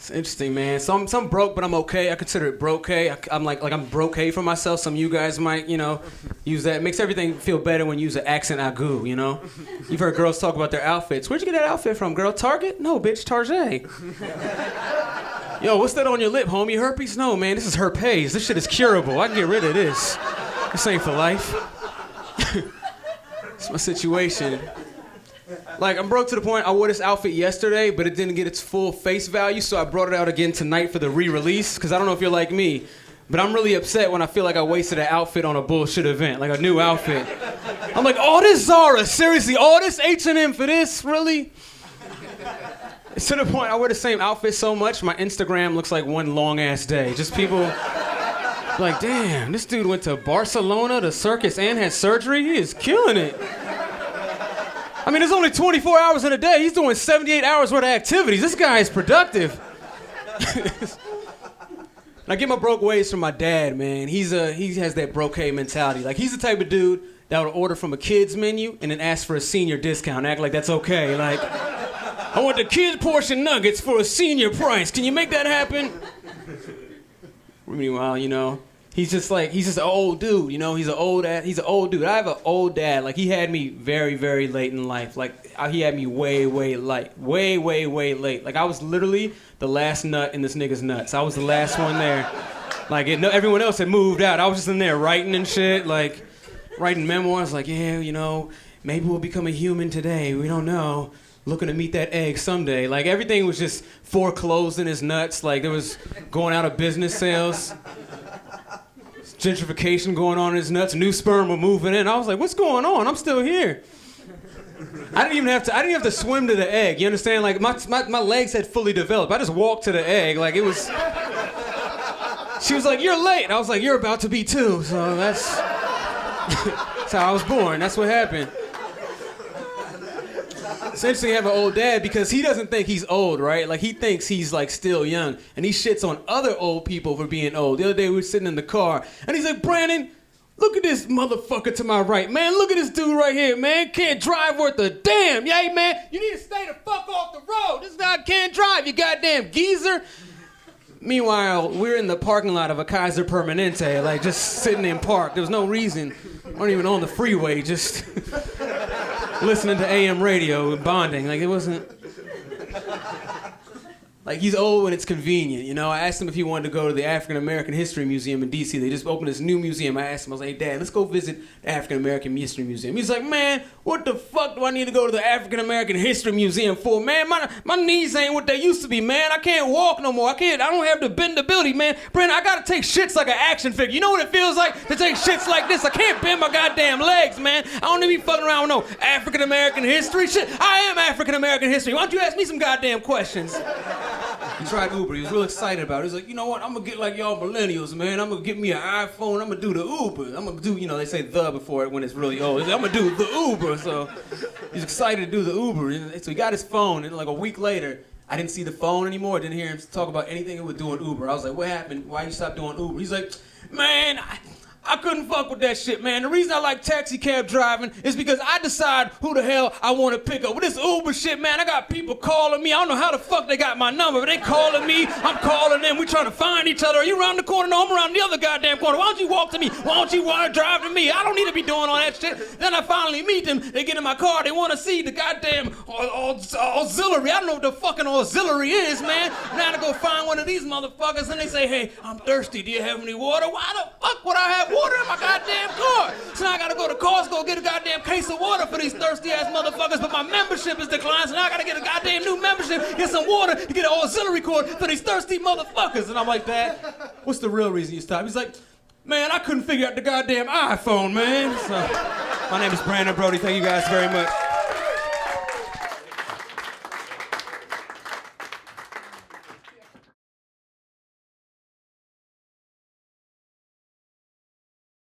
It's interesting, man. Some broke, but I'm okay. I consider it broke-ay. I'm like I'm broke-ay for myself. Some of you guys might, use that. It makes everything feel better when you use an accent agu, You've heard girls talk about their outfits. Where'd you get that outfit from, girl? Target? No, bitch, Target. Yo, what's that on your lip, homie? Herpes? No, man, this is herpes. This shit is curable. I can get rid of this. This ain't for life. It's my situation. Like, I'm broke to the point I wore this outfit yesterday, but it didn't get its full face value, so I brought it out again tonight for the re-release, because I don't know if you're like me, but I'm really upset when I feel like I wasted an outfit on a bullshit event, like a new outfit. I'm like, all this Zara, seriously, all this H&M for this, really? It's to the point I wear the same outfit so much, my Instagram looks like one long-ass day. Just people like, damn, this dude went to Barcelona, the circus, and had surgery? He is killing it. I mean, there's only 24 hours in a day. He's doing 78 hours worth of activities. This guy is productive. I get my broke ways from my dad, man. He has that broke-ay mentality. Like, he's the type of dude that would order from a kid's menu and then ask for a senior discount, act like that's okay. Like, I want the kids portion nuggets for a senior price. Can you make that happen? Meanwhile, he's just an old dude, he's an old dude. I have an old dad. Like, he had me very, very late in life. Like, he had me way, way late. Way, way, way late. Like, I was literally the last nut in this nigga's nuts. I was the last one there. Like, everyone else had moved out. I was just in there writing and shit, like, writing memoirs, like, yeah, maybe we'll become a human today. We don't know. Looking to meet that egg someday. Like, everything was just foreclosed in his nuts. Like, there was going out of business sales. Gentrification going on in his nuts. New sperm were moving in. I was like, what's going on? I'm still here. I didn't even have to swim to the egg. You understand? Like, my legs had fully developed. I just walked to the egg. Like, it was... She was like, you're late. I was like, you're about to be too. So that's... that's how I was born. That's what happened. Essentially, I have an old dad because he doesn't think he's old, right? Like, he thinks he's, like, still young. And he shits on other old people for being old. The other day, we were sitting in the car, and he's like, Brandon, look at this motherfucker to my right. Man, look at this dude right here, man. Can't drive worth a damn. Yeah, man, you need to stay the fuck off the road. This guy can't drive, you goddamn geezer. Meanwhile, we're in the parking lot of a Kaiser Permanente, like, just sitting in park. There was no reason. We weren't even on the freeway, just... listening to AM radio and bonding. Like, it wasn't... Like, he's old when it's convenient, I asked him if he wanted to go to the African American History Museum in D.C. They just opened this new museum. I asked him, I was like, hey, Dad, let's go visit the African American History Museum. He's like, man, what the fuck do I need to go to the African American History Museum for, man? My knees ain't what they used to be, man. I can't walk no more. I don't have the bendability, man. Brandon, I gotta take shits like an action figure. You know what it feels like to take shits like this? I can't bend my goddamn legs, man. I don't need to be fucking around with no African American history shit. I am African American history. Why don't you ask me some goddamn questions? He tried Uber. He was real excited about it. He was like, you know what? I'm going to get like y'all millennials, man. I'm going to get me an iPhone. I'm going to do the Uber. I'm going to do, they say the before it when it's really old. I'm going to do the Uber. So he's excited to do the Uber. So he got his phone, and like a week later, I didn't see the phone anymore. I didn't hear him talk about anything he was doing Uber. I was like, what happened? Why you stopped doing Uber? He's like, man, I couldn't fuck with that shit, man. The reason I like taxi cab driving is because I decide who the hell I want to pick up. With this Uber shit, man, I got people calling me. I don't know how the fuck they got my number, but they calling me. I'm calling them. We trying to find each other. Are you around the corner? No, I'm around the other goddamn corner. Why don't you walk to me? Why don't you drive to me? I don't need to be doing all that shit. Then I finally meet them. They get in my car. They want to see the goddamn auxiliary. I don't know what the fucking auxiliary is, man. Now to go find one of these motherfuckers, and they say, hey, I'm thirsty. Do you have any water? Why the fuck would I have water in my goddamn car? So now I gotta go to Costco, get a goddamn case of water for these thirsty ass motherfuckers, but my membership is declined, so now I gotta get a goddamn new membership, get some water, to get an auxiliary cord for these thirsty motherfuckers. And I'm like, Dad, what's the real reason you stopped? He's like, man, I couldn't figure out the goddamn iPhone, man. So, my name is Brandon Broady. Thank you guys very much.